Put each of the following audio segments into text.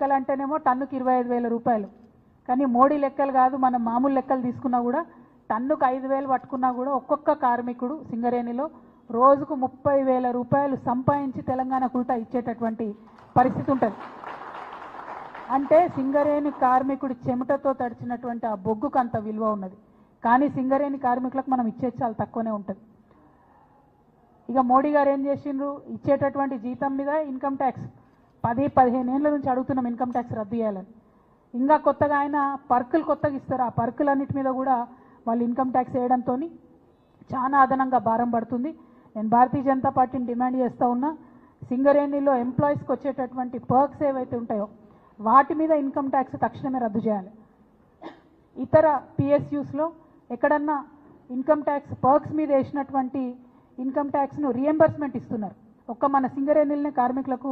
లెక్కలు అంటేనేమో టన్నుకు 25,000 రూపాయలు. కానీ మోడీ లెక్కలు కాదు, మనం మామూలు లెక్కలు తీసుకున్నా కూడా టన్నుకు 5,000 పట్టుకున్నా కూడా ఒక్కొక్క కార్మికుడు సింగరేణిలో రోజుకు 30,000 రూపాయలు సంపాదించి తెలంగాణకు ఉల్టా ఇచ్చేటటువంటి పరిస్థితి ఉంటుంది. అంటే సింగరేణి కార్మికుడి చెమటతో తడిచినటువంటి ఆ బొగ్గుకు అంత విలువ ఉన్నది. కానీ సింగరేణి కార్మికులకు మనం ఇచ్చేది చాలా తక్కువనే ఉంటుంది. ఇక మోడీ గారు ఏం చేసిండ్రు, ఇచ్చేటటువంటి జీతం మీద ఇన్కమ్ ట్యాక్స్ 10-15 ఏళ్ళ నుంచి అడుగుతున్నాం ఇన్కమ్ ట్యాక్స్ రద్దు చేయాలని. ఇంకా కొత్తగా ఆయన పర్కులు కొత్తగా ఇస్తారు. ఆ పర్కులన్నిటి మీద కూడా వాళ్ళు ఇన్కమ్ ట్యాక్స్ వేయడంతో చాలా అదనంగా భారం పడుతుంది. నేను భారతీయ జనతా పార్టీని డిమాండ్ చేస్తూ ఉన్నా, సింగరేణిలో ఎంప్లాయీస్కి వచ్చేటటువంటి పర్క్స్ ఏవైతే ఉంటాయో వాటి మీద ఇన్కమ్ ట్యాక్స్ తక్షణమే రద్దు చేయాలి. ఇతర పిఎస్యూస్లో ఎక్కడన్నా ఇన్కమ్ ట్యాక్స్ పర్క్స్ మీద వేసినటువంటి ఇన్కమ్ ట్యాక్స్ను రియంబర్స్మెంట్ ఇస్తున్నారు. ఒక్క మన సింగరేణిలోనే కార్మికులకు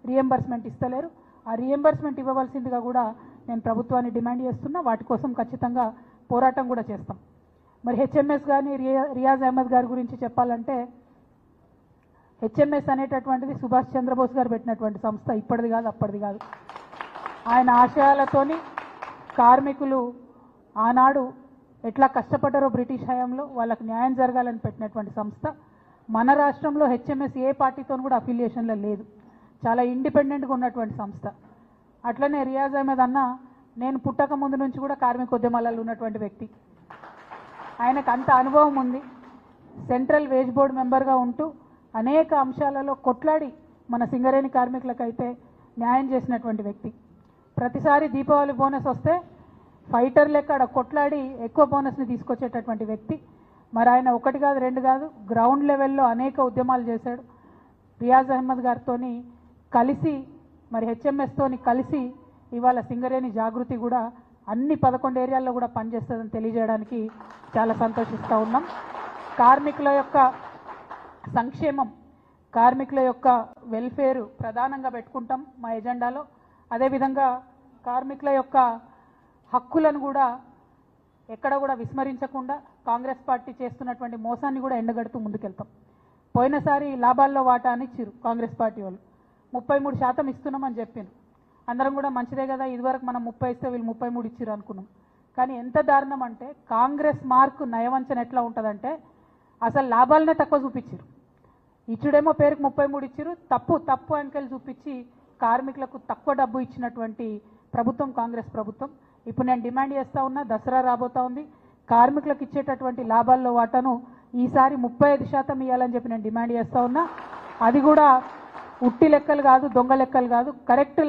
రియంబర్స్మెంట్ ఇస్తలేరు. ఆ రియంబర్స్మెంట్ ఇవ్వవలసిందిగా కూడా నేను ప్రభుత్వాన్ని డిమాండ్ చేస్తున్నా. వాటి కోసం ఖచ్చితంగా పోరాటం కూడా చేస్తాం. మరి హెచ్ఎంఎస్ కానీ రియాజ్ అహ్మద్ గారి గురించి చెప్పాలంటే, హెచ్ఎంఎస్ అనేటటువంటిది సుభాష్ చంద్రబోస్ గారు పెట్టినటువంటి సంస్థ, ఇప్పటిది కాదు అప్పటిది కాదు. ఆయన ఆశయాలతోని కార్మికులు ఆనాడు ఎట్లా కష్టపడ్డారో బ్రిటిష్ హయాంలో వాళ్ళకు న్యాయం జరగాలని పెట్టినటువంటి సంస్థ. మన రాష్ట్రంలో హెచ్ఎంఎస్ ఏ పార్టీతో కూడా అఫిలియేషన్లో లేదు, చాలా ఇండిపెండెంట్గా ఉన్నటువంటి సంస్థ. అట్లనే రియాజ్ అహ్మద్ అన్న నేను పుట్టక ముందు నుంచి కూడా కార్మిక ఉద్యమాలలో ఉన్నటువంటి వ్యక్తి. ఆయనకు అంత అనుభవం ఉంది. సెంట్రల్ వేజ్ బోర్డు మెంబర్గా ఉంటూ అనేక అంశాలలో కొట్లాడి మన సింగరేణి కార్మికులకైతే న్యాయం చేసినటువంటి వ్యక్తి. ప్రతిసారి దీపావళి బోనస్ వస్తే ఫైటర్ లెక్క అక్కడ కొట్లాడి ఎక్కువ బోనస్ని తీసుకొచ్చేటటువంటి వ్యక్తి. మరి ఆయన ఒకటి కాదు రెండు కాదు, గ్రౌండ్ లెవెల్లో అనేక ఉద్యమాలు చేశాడు. రియాజ్ అహ్మద్ గారితో కలిసి మరి హెచ్ఎంఎస్తోని కలిసి ఇవాళ సింగరేణి జాగృతి కూడా అన్ని 11 ఏరియాల్లో కూడా పనిచేస్తుందని తెలియజేయడానికి చాలా సంతోషిస్తూ ఉన్నాం. కార్మికుల యొక్క సంక్షేమం, కార్మికుల యొక్క వెల్ఫేర్ ప్రధానంగా పెట్టుకుంటాం మా ఎజెండాలో. అదేవిధంగా కార్మికుల యొక్క హక్కులను కూడా ఎక్కడ కూడా విస్మరించకుండా కాంగ్రెస్ పార్టీ చేస్తున్నటువంటి మోసాన్ని కూడా ఎండగడుతూ ముందుకెళ్తాం. పోయినసారి లాభాల్లో వాటా అని ఇచ్చిరు కాంగ్రెస్ పార్టీ వాళ్ళు, 33% ఇస్తున్నామని చెప్పారు. అందరం కూడా మంచిదే కదా, ఇదివరకు మనం 30 ఇస్తే వీళ్ళు 33 ఇచ్చిరు అనుకున్నాం. కానీ ఎంత దారుణం అంటే కాంగ్రెస్ మార్కు నయవంచన ఎట్లా ఉంటుందంటే అసలు లాభాలనే తక్కువ చూపించారు. ఇచ్చుడేమో పేరుకు 33 ఇచ్చిరు, తప్పు అంకెలు చూపించి కార్మికులకు తక్కువ డబ్బు ఇచ్చినటువంటి ప్రభుత్వం కాంగ్రెస్ ప్రభుత్వం. ఇప్పుడు నేను డిమాండ్ చేస్తూ ఉన్నా, దసరా రాబోతా ఉంది, కార్మికులకు ఇచ్చేటటువంటి లాభాల్లో వాటాను ఈసారి 35% ఇవ్వాలని చెప్పి నేను డిమాండ్ చేస్తూ ఉన్నా. అది కూడా ఉట్టి లెక్కలు కాదు, దొంగ లెక్కలు కాదు, కరెక్ట్